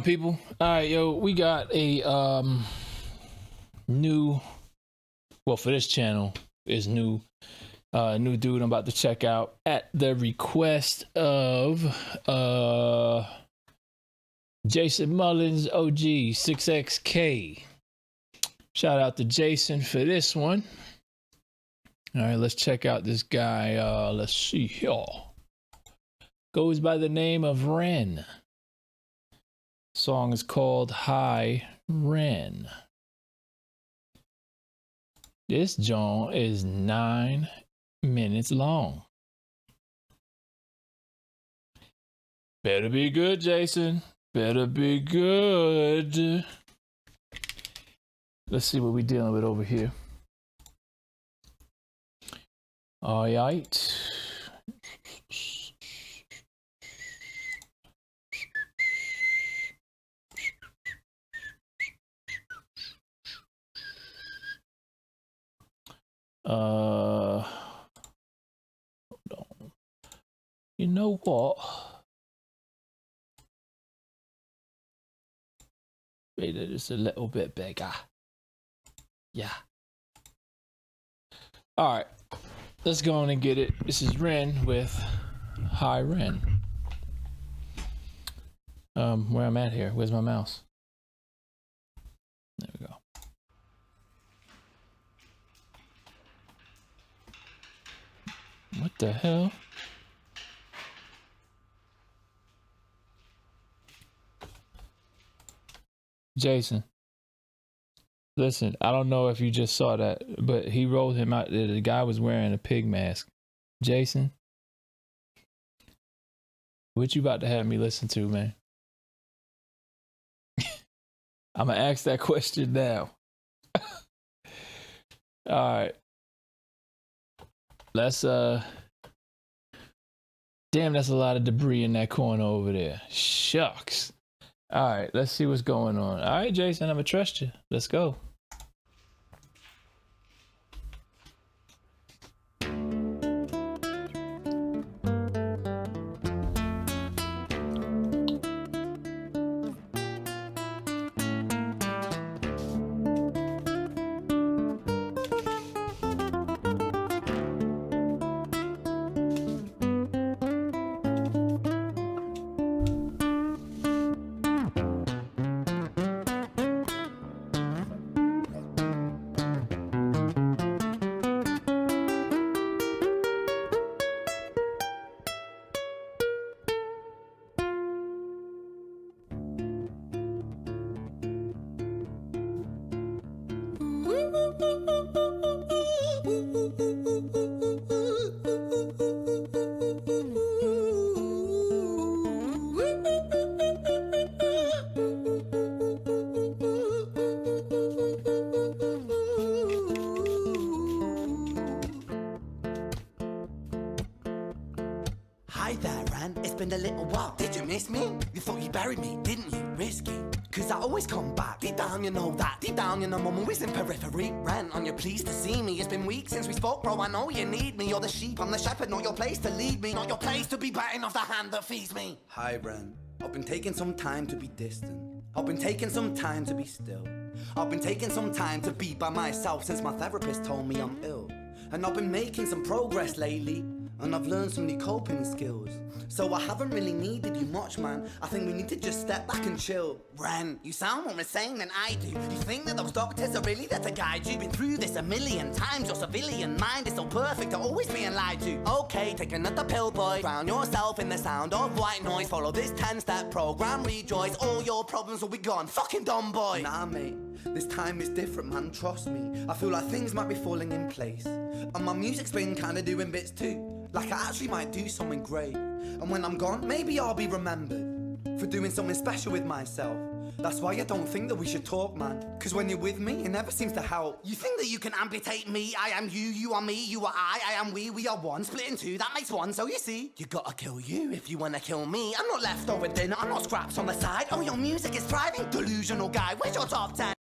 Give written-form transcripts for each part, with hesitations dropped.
People. All right, yo, we got a new, well, for this channel is new dude I'm about to check out at the request of Jason Mullins OG 6XK. Shout out to Jason for this one. All right, let's check out this guy. Let's see here. Goes by the name of Ren. Song is called Hi Ren. This joint is 9 minutes long. Better be good, Jason. Better be good. Let's see what we're dealing with over here. All right. Hold on. You know what? Made it just a little bit bigger. Yeah. All right. Let's go on and get it. This is Ren with Hi Ren. Where I'm at here. Where's my mouse? There we go. What the hell? Jason. Listen, I don't know if you just saw that, but he rolled him out. The guy was wearing a pig mask. Jason, what you about to have me listen to, man? I'm gonna ask that question now. All right. Let's damn, that's a lot of debris in that corner over there. Shucks. All right, let's see what's going on. All right, Jason, I'm gonna trust you. Let's go. Hi there, Ren. It's been a little while. Did you miss me? You thought you buried me, didn't you? Risky. Cause I always come back. Deep down, you know that. Deep down, you know I'm always in periphery. Ren, on your pleased to see me. It's been weeks since we spoke, bro. I know you need me. You're the sheep, I'm the shepherd. Not your place to lead me. Not your place to be biting off the hand that feeds me. Hi, Ren. I've been taking some time to be distant. I've been taking some time to be still. I've been taking some time to be by myself since my therapist told me I'm ill. And I've been making some progress lately. And I've learned some new coping skills. So I haven't really needed you much, man. I think we need to just step back and chill. Ren, you sound more insane than I do. You think that those doctors are really there to guide you? Been through this a million times. Your civilian mind is so perfect at always being lied to. Okay, take another pill, boy. Drown yourself in the sound of white noise. Follow this 10-step program, rejoice. All your problems will be gone. Fucking dumb boy. Nah, mate. This time is different, man. Trust me. I feel like things might be falling in place. And my music's been kinda doing bits too. Like I actually might do something great. And when I'm gone, maybe I'll be remembered for doing something special with myself. That's why I don't think that we should talk, man. Cause when you're with me, it never seems to help. You think that you can amputate me? I am you, you are me, you are I am we are one. Split in two, that makes one, so you see. You gotta kill you if you wanna kill me. I'm not leftover dinner, I'm not scraps on the side. Oh, your music is thriving, delusional guy. Where's your top 10?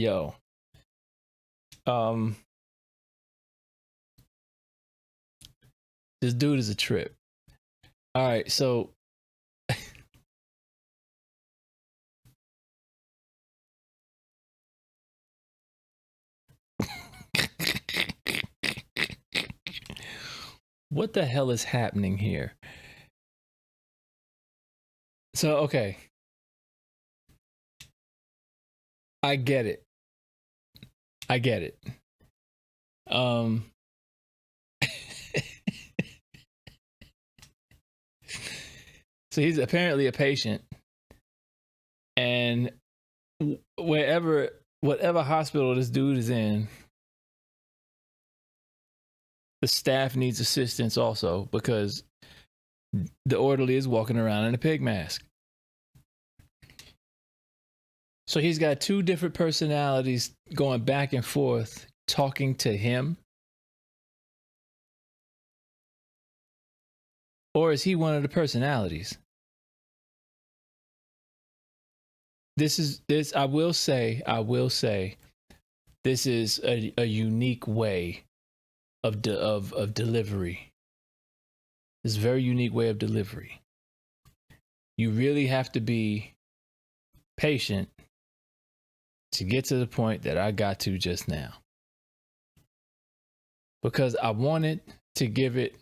Yo. This dude is a trip. All right, so what the hell is happening here? So, okay. I get it. So he's apparently a patient, and whatever hospital this dude is in, the staff needs assistance also, because the orderly is walking around in a pig mask. So he's got two different personalities going back and forth, talking to him. Or is he one of the personalities? I will say, this is a unique way of delivery. This very unique way of delivery. You really have to be patient to get to the point that I got to just now. Because I wanted to give it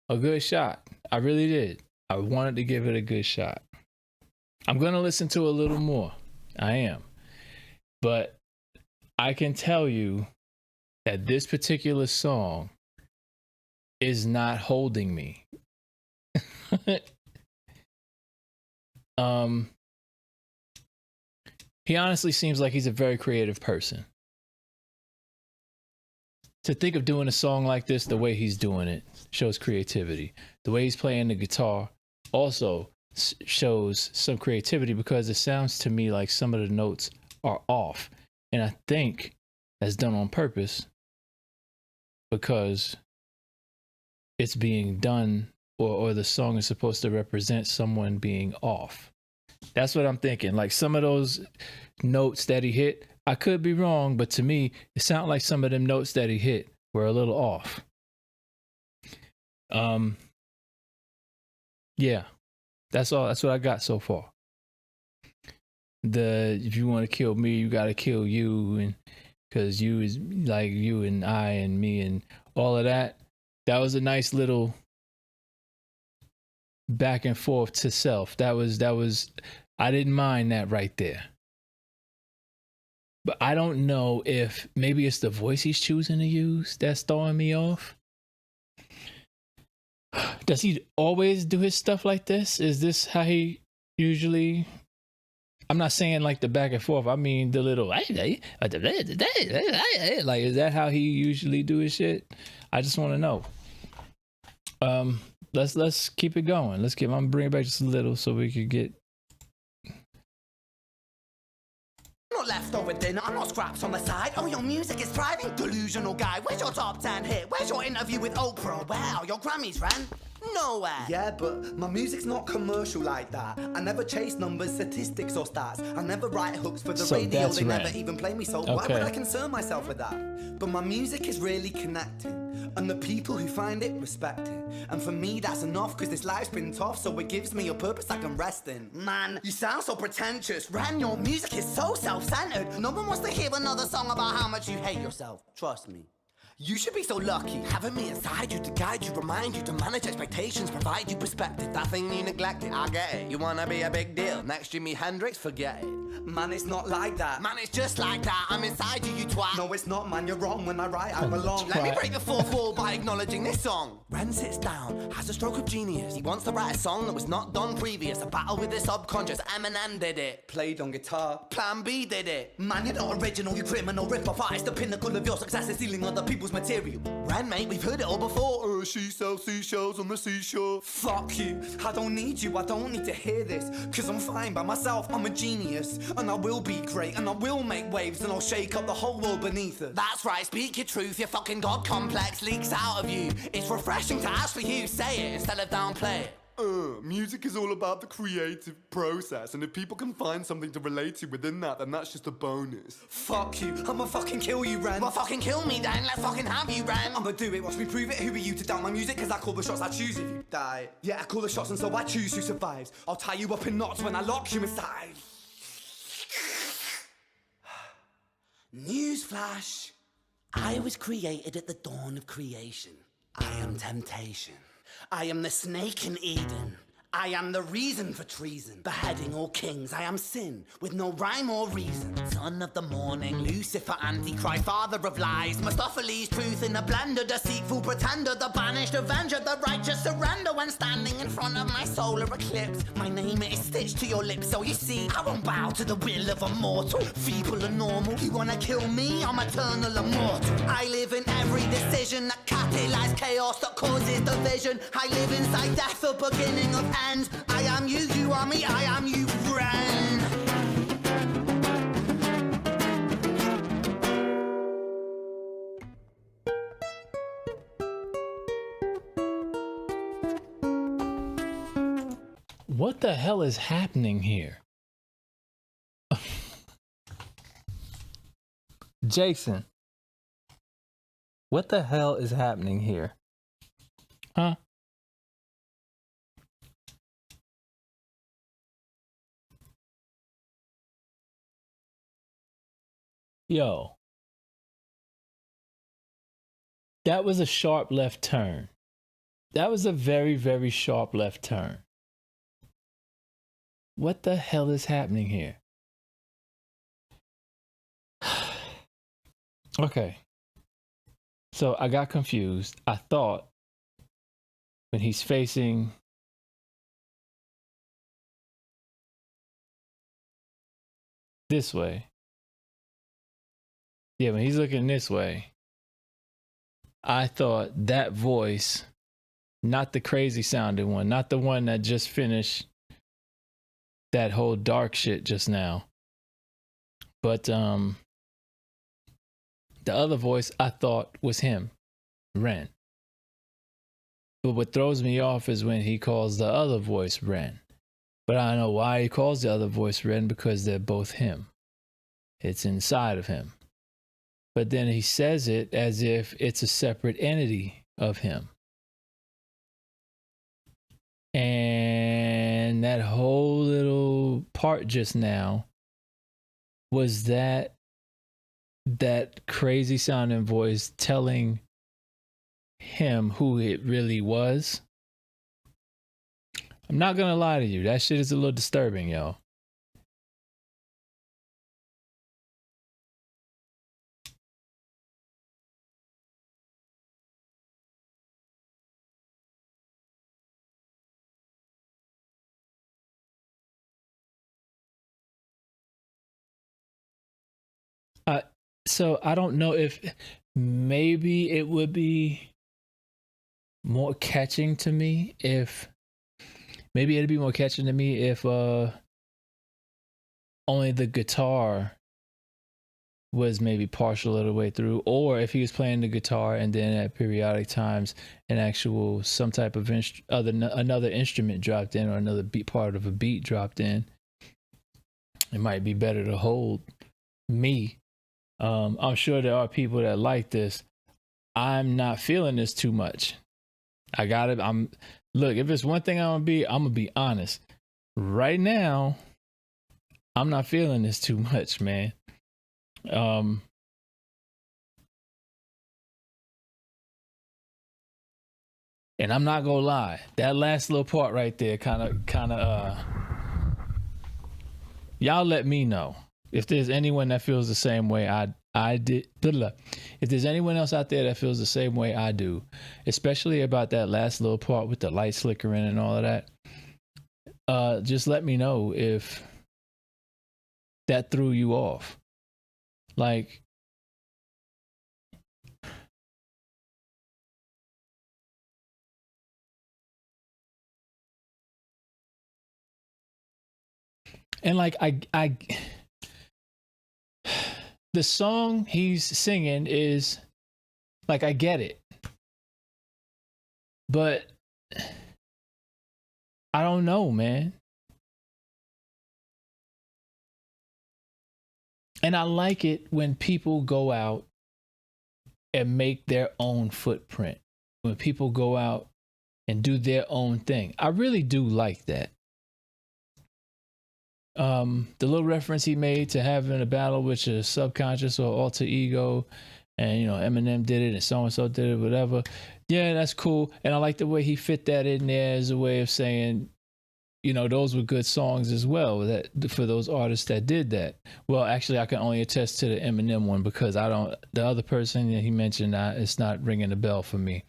a good shot. I really did. I wanted to give it a good shot. I'm going to listen to a little more. I am. But I can tell you that this particular song is not holding me. He honestly seems like he's a very creative person. To think of doing a song like this the way he's doing it shows creativity. The way he's playing the guitar also shows some creativity, because it sounds to me like some of the notes are off. And I think that's done on purpose, because it's being done, or the song is supposed to represent someone being off. That's what I'm thinking. Like some of those notes that he hit, I could be wrong, but to me, it sounded like some of them notes that he hit were a little off. Yeah, that's all. That's what I got so far. If you want to kill me, you got to kill you, and because you is like you and I and me and all of that. That was a nice little back and forth to self. That was. I didn't mind that right there. But I don't know if maybe it's the voice he's choosing to use that's throwing me off. Does he always do his stuff like this? Is this how he usually... I'm not saying like the back and forth. I mean the little... Like, is that how he usually do his shit? I just want to know. Let's keep it going. I'm gonna bring it back just a little so we could get... Not leftover dinner, I'm not scraps on the side. Oh, your music is thriving, delusional guy. Where's your top 10 hit? Where's your interview with Oprah? Wow, your Grammys ran nowhere. Yeah, but my music's not commercial like that. I never chase numbers, statistics, or stats. I never write hooks for the radio. They never even play me, so why would I concern myself with that? But my music is really connecting, and the people who find it respect it. And for me that's enough, cause this life's been tough, so it gives me a purpose I can rest in. Man, you sound so pretentious. Ran, your music is so self-centered. No one wants to hear another song about how much you hate yourself. Trust me. You should be so lucky, having me inside you to guide you, remind you to manage expectations, provide you perspective. That thing you neglected, I get it. You wanna be a big deal, next Jimi Hendrix, forget it. Man, it's not like that. Man, it's just like that. I'm inside you, you twat. No, it's not, man, you're wrong. When I write, I belong. Let me break the fourth wall by acknowledging this song. Ren sits down, has a stroke of genius. He wants to write a song that was not done previous. A battle with the subconscious, Eminem did it. Played on guitar. Plan B did it. Man, you're not original, you criminal rip-off artist. The pinnacle of your success is stealing other people's material. Ren, mate, we've heard it all before. She sells seashells on the seashore. Fuck you, I don't need you, I don't need to hear this. Cause I'm fine by myself, I'm a genius. And I will be great, and I will make waves, and I'll shake up the whole world beneath us. That's right, speak your truth, your fucking God complex leaks out of you. It's refreshing to ask for you, say it instead of downplay it. Music is all about the creative process, and if people can find something to relate to within that, then that's just a bonus. Fuck you, I'ma fucking kill you, Ren. Well, fucking kill me then, let's fucking have you, Ren. I'ma do it, watch me prove it. Who are you to doubt my music? Cause I call the shots, I choose if you die. Yeah, I call the shots, and so I choose who survives. I'll tie you up in knots when I lock you inside. Newsflash. I was created at the dawn of creation. I am temptation. I am the snake in Eden. I am the reason for treason, beheading all kings. I am sin, with no rhyme or reason. Son of the morning, Lucifer, Antichrist, father of lies. Mephistophelies, truth in a blender, deceitful pretender, the banished avenger, the righteous surrender. When standing in front of my solar eclipse, my name is stitched to your lips. So you see, I won't bow to the will of a mortal, feeble and normal. You wanna kill me? I'm eternal immortal. I live in every decision that catalyzes chaos, that causes division. I live inside death, the beginning of end. I am you, you are me, I am you, friend. What the hell is happening here? Jason, what the hell is happening here? Huh? Yo, that was a sharp left turn. That was a very, very sharp left turn. What the hell is happening here? Okay. So I got confused. I thought when he's facing this way. Yeah, when he's looking this way, I thought that voice, not the crazy sounding one, not the one that just finished that whole dark shit just now, but the other voice I thought was him, Ren. But what throws me off is when he calls the other voice Ren. But I don't know why he calls the other voice Ren, because they're both him. It's inside of him. But then he says it as if it's a separate entity of him. And that whole little part just now was that crazy sounding voice telling him who it really was. I'm not gonna lie to you, that shit is a little disturbing, yo. So I don't know if maybe it would be more catching to me if only the guitar was maybe partial of the way through, or if he was playing the guitar and then at periodic times some type of another instrument dropped in, or another part of a beat dropped in. It might be better to hold me. I'm sure there are people that like this. I'm not feeling this too much. Look, if it's one thing I'm gonna be honest. Right now, I'm not feeling this too much, man. And I'm not gonna lie, that last little part right there kind of y'all let me know if there's anyone that feels the same way I did. If there's anyone else out there that feels the same way I do, especially about that last little part with the lights flickering and all of that, just let me know if that threw you off. Like, and like the song he's singing is like, I get it, but I don't know, man. And I like it when people go out and make their own footprint. When people go out and do their own thing. I really do like that. The little reference he made to having a battle with your subconscious or alter ego, and you know, Eminem did it and so did it, whatever. Yeah, that's cool. And I like the way he fit that in there as a way of saying, you know, those were good songs as well, that for those artists that did that. Well, actually, I can only attest to the Eminem one because I don't, the other person that he mentioned, it's not ringing the bell for me.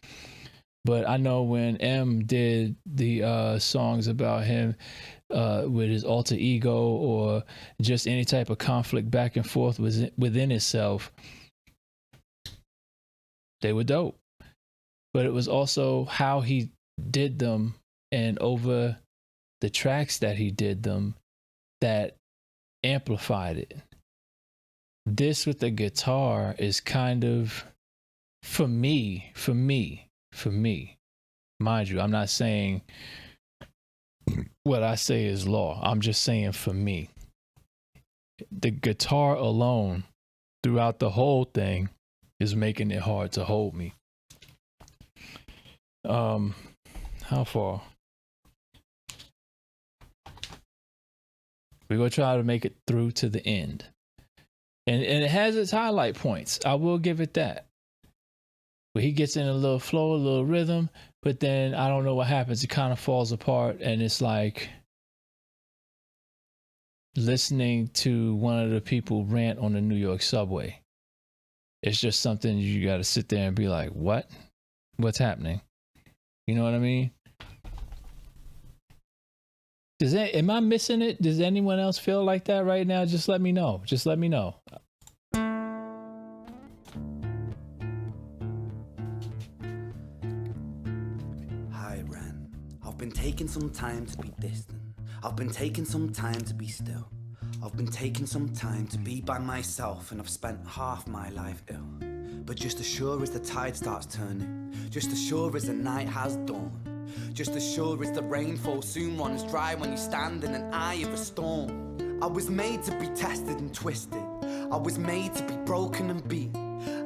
But I know when M did the songs about him with his alter ego or just any type of conflict back and forth within itself, they were dope. But it was also how he did them and over the tracks that he did them that amplified it. This with the guitar is kind of, for me, mind you, I'm not saying what I say is law. I'm just saying for me, the guitar alone throughout the whole thing is making it hard to hold me. How far? We're going to try to make it through to the end. And it has its highlight points. I will give it that. Where he gets in a little flow, a little rhythm, but then I don't know what happens. It kind of falls apart, and it's like listening to one of the people rant on the New York subway. It's just something you got to sit there and be like, what? What's happening? You know what I mean? Am I missing it? Does anyone else feel like that right now? Just let me know. Just let me know. Hi, Ren. I've been taking some time to be distant. I've been taking some time to be still. I've been taking some time to be by myself, and I've spent half my life ill. But just as sure as the tide starts turning, just as sure as the night has dawned, just as sure as the rainfall soon runs dry when you stand in an eye of a storm. I was made to be tested and twisted. I was made to be broken and beat.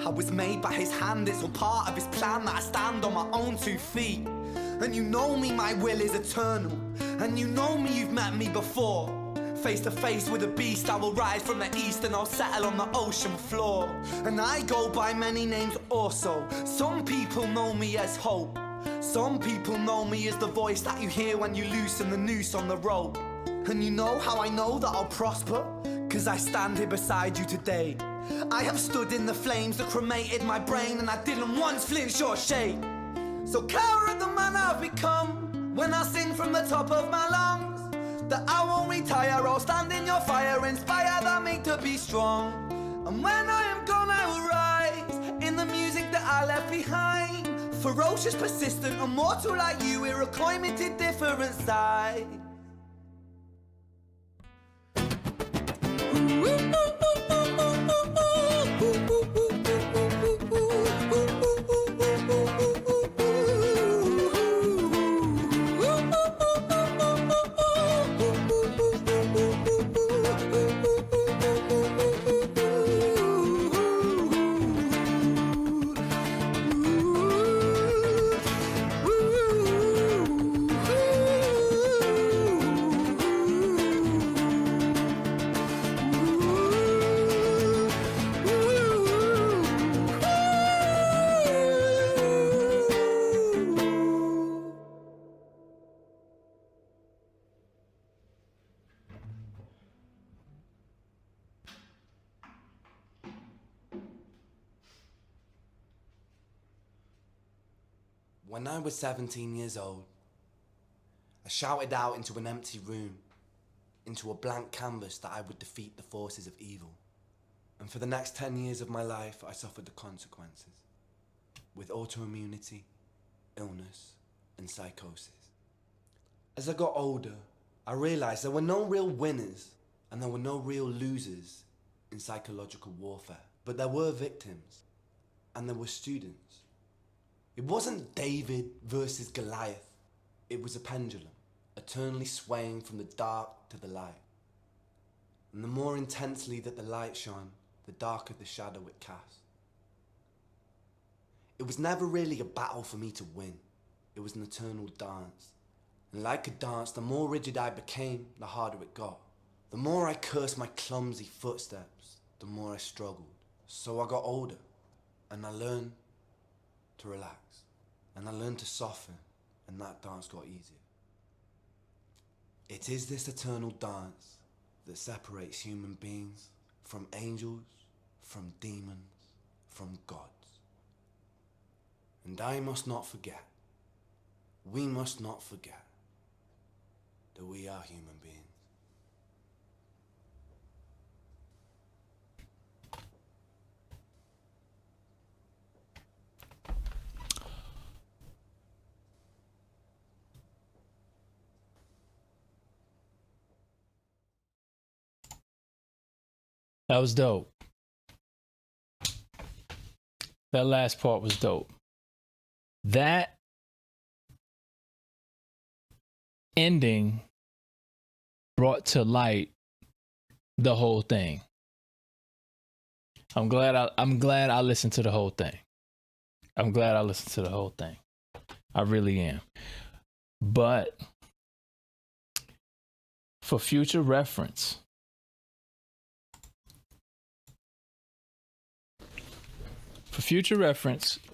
I was made by his hand, it's all part of his plan that I stand on my own 2 feet. And you know me, my will is eternal. And you know me, you've met me before. Face to face with a beast, I will rise from the east and I'll settle on the ocean floor. And I go by many names also. Some people know me as hope. Some people know me as the voice that you hear when you loosen the noose on the rope. And you know how I know that I'll prosper? 'Cause I stand here beside you today. I have stood in the flames that cremated my brain, and I didn't once flinch or shake. So cower at the man I've become when I sing from the top of my lungs. That I won't retire, I'll stand in your fire, inspire that me to be strong. And when I am gone I will rise in the music that I left behind. Ferocious, persistent, immortal like you, we're a climate different side. When I was 17 years old, I shouted out into an empty room, into a blank canvas that I would defeat the forces of evil. And for the next 10 years of my life, I suffered the consequences, with autoimmunity, illness, and psychosis. As I got older, I realized there were no real winners and there were no real losers in psychological warfare, but there were victims and there were students. It wasn't David versus Goliath. It was a pendulum, eternally swaying from the dark to the light. And the more intensely that the light shone, the darker the shadow it cast. It was never really a battle for me to win. It was an eternal dance. And like a dance, the more rigid I became, the harder it got. The more I cursed my clumsy footsteps, the more I struggled. So I got older, and I learned to relax. And I learned to soften, and that dance got easier. It is this eternal dance that separates human beings from angels, from demons, from gods. And I must not forget, we must not forget, that we are human beings. That was dope. That last part was dope. That ending brought to light the whole thing. I'm glad I listened to the whole thing. I'm glad I listened to the whole thing. I really am. But for future reference,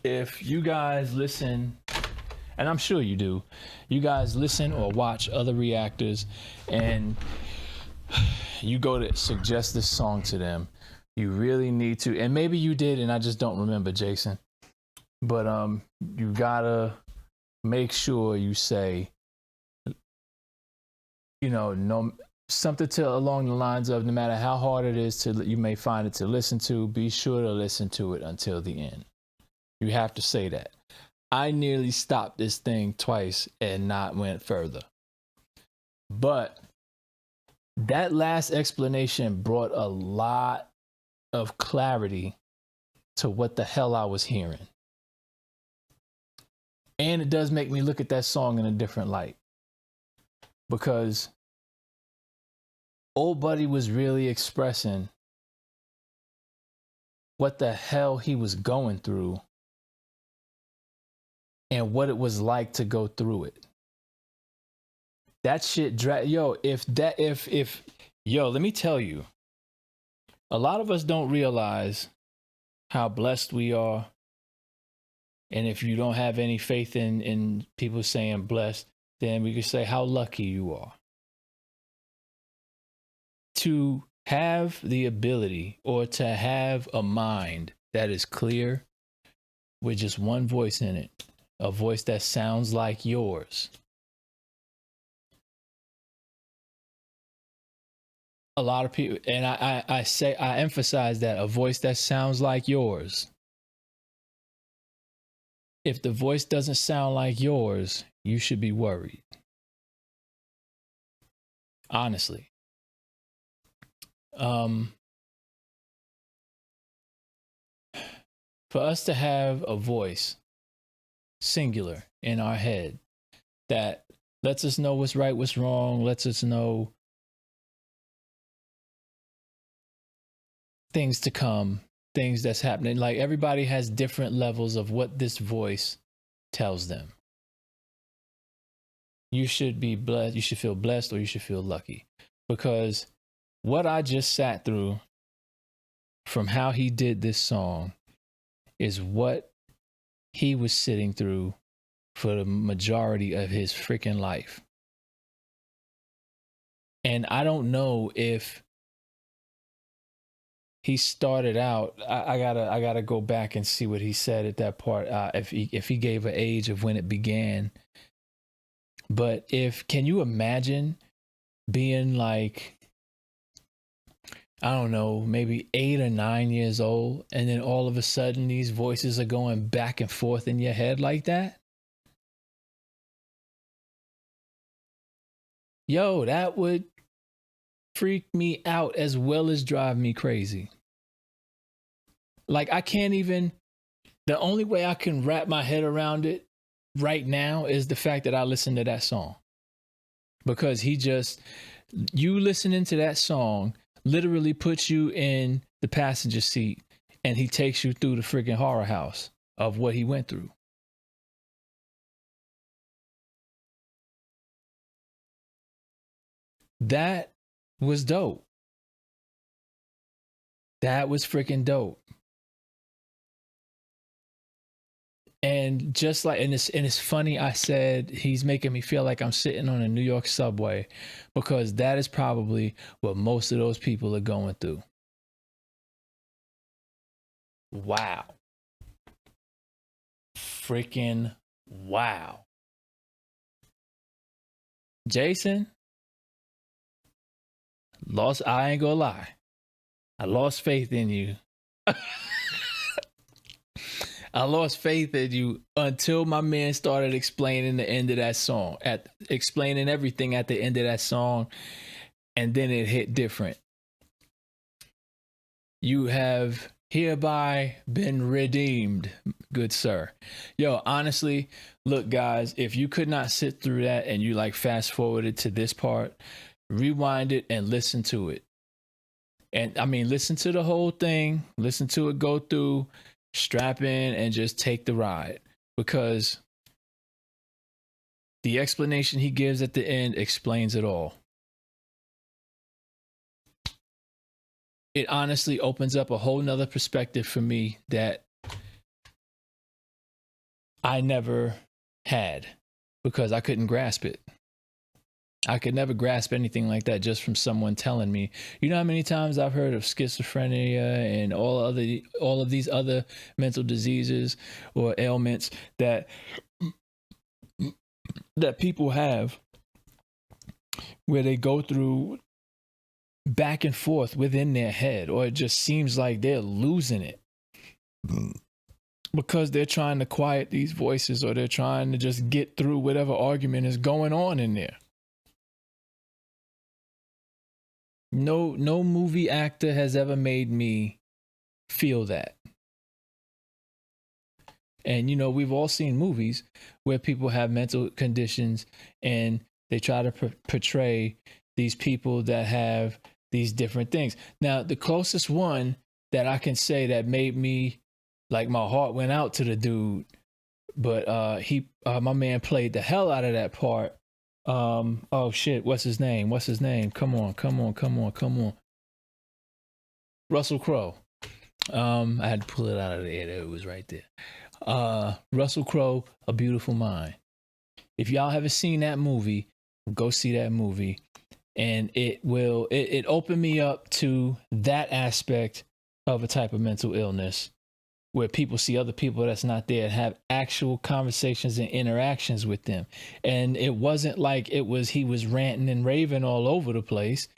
if you guys listen, and I'm sure you do, you guys listen or watch other reactors and you go to suggest this song to them, you really need to, and maybe you did and I just don't remember, Jason, but you gotta make sure you say, you know, no, something to along the lines of, no matter how hard it is to, you may find it to listen to, be sure to listen to it until the end. You have to say that. I nearly stopped this thing twice and not went further. But that last explanation brought a lot of clarity to what the hell I was hearing. And it does make me look at that song in a different light. Because Old Buddy was really expressing what the hell he was going through and what it was like to go through it. That shit, let me tell you, a lot of us don't realize how blessed we are. And if you don't have any faith in people saying blessed, then we could say how lucky you are. To have the ability or to have a mind that is clear with just one voice in it, a voice that sounds like yours. A lot of people, and I emphasize that, a voice that sounds like yours. If the voice doesn't sound like yours, you should be worried. Honestly. For us to have a voice, singular, in our head, that lets us know what's right, what's wrong, lets us know things to come, things that's happening. Like, everybody has different levels of what this voice tells them. You should be blessed, you should feel blessed, or you should feel lucky. Because what I just sat through from how he did this song is what he was sitting through for the majority of his freaking life. And I don't know if he started out, I gotta go back and see what he said at that part, if he gave an age of when it began. But can you imagine being like, I don't know, maybe 8 or 9 years old, and then all of a sudden these voices are going back and forth in your head like that? Yo, that would freak me out as well as drive me crazy. Like, I can't even, the only way I can wrap my head around it right now is the fact that I listened to that song. because you listening to that song literally puts you in the passenger seat, and he takes you through the freaking horror house of what he went through. That was dope. That was freaking dope. And just like, and it's funny, I said he's making me feel like I'm sitting on a New York subway, because that is probably what most of those people are going through. Wow. Freaking wow. Jason, I ain't gonna lie. I lost faith in you. I lost faith in you until my man started explaining the end of that song, explaining everything at the end of that song, and then it hit different. You have hereby been redeemed, good sir. Yo, honestly, look, guys, if you could not sit through that and you like fast forwarded to this part, rewind it and listen to it. And I mean, listen to the whole thing, listen to it go through, strap in and just take the ride, because the explanation he gives at the end explains it all. It honestly opens up a whole nother perspective for me that I never had, because I couldn't grasp it. I could never grasp anything like that just from someone telling me. You know how many times I've heard of schizophrenia and all of these other mental diseases or ailments that people have, where they go through back and forth within their head, or it just seems like they're losing it because they're trying to quiet these voices, or they're trying to just get through whatever argument is going on in there. No movie actor has ever made me feel that. And, you know, we've all seen movies where people have mental conditions and they try to portray these people that have these different things. Now, the closest one that I can say that made me, like, my heart went out to the dude, but my man played the hell out of that part. Oh shit, what's his name? Come on. Russell Crowe. I had to pull it out of the air. It was right there. Russell Crowe, A Beautiful Mind. If y'all haven't seen that movie, go see that movie. And it opened me up to that aspect of a type of mental illness, where people see other people that's not there and have actual conversations and interactions with them. And it wasn't like he was ranting and raving all over the place.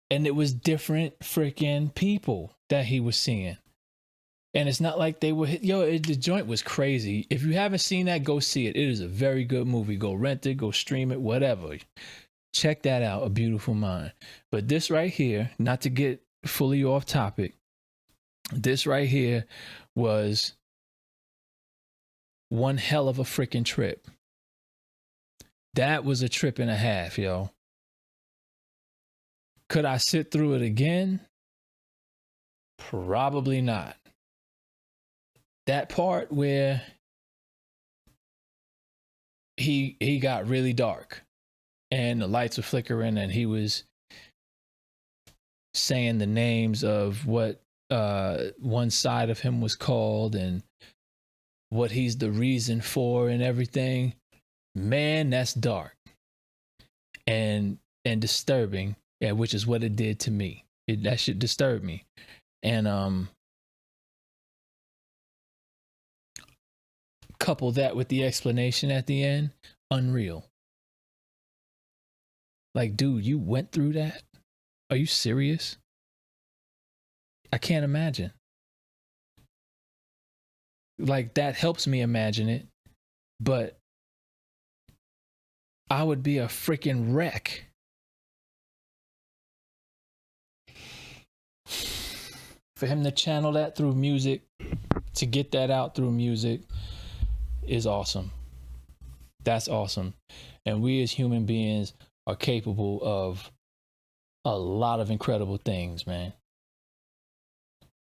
And it was different freaking people that he was seeing. And it's not like they were, the joint was crazy. If you haven't seen that, go see it. It is a very good movie. Go rent it, go stream it, whatever. Check that out, A Beautiful Mind. But this right here, not to get fully off topic, this right here was one hell of a freaking trip. That was a trip and a half, yo. Could I sit through it again? Probably not. That part where he got really dark and the lights were flickering and he was saying the names of what one side of him was called and what he's the reason for and everything. Man, that's dark and disturbing, yeah, which is what it did to me. That shit disturbed me. And couple that with the explanation at the end, unreal. Like, dude, you went through that? Are you serious? I can't imagine. Like, that helps me imagine it, but I would be a freaking wreck. For him to channel that through music, to get that out through music, is awesome. That's awesome. And we as human beings are capable of a lot of incredible things, man.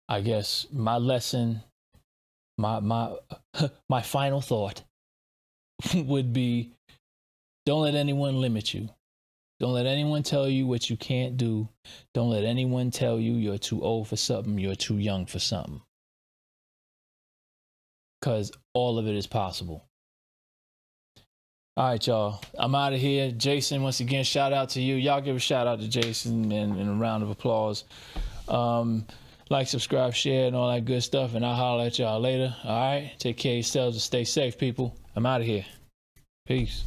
I guess my lesson, my my final thought would be, don't let anyone limit you. Don't let anyone tell you what you can't do. Don't let anyone tell you you're too old for something, you're too young for something. Because all of it is possible. All right, y'all. I'm out of here. Jason, once again, shout out to you. Y'all give a shout out to Jason and a round of applause. Like, subscribe, share, and all that good stuff. And I'll holler at y'all later. All right? Take care of yourselves and stay safe, people. I'm out of here. Peace.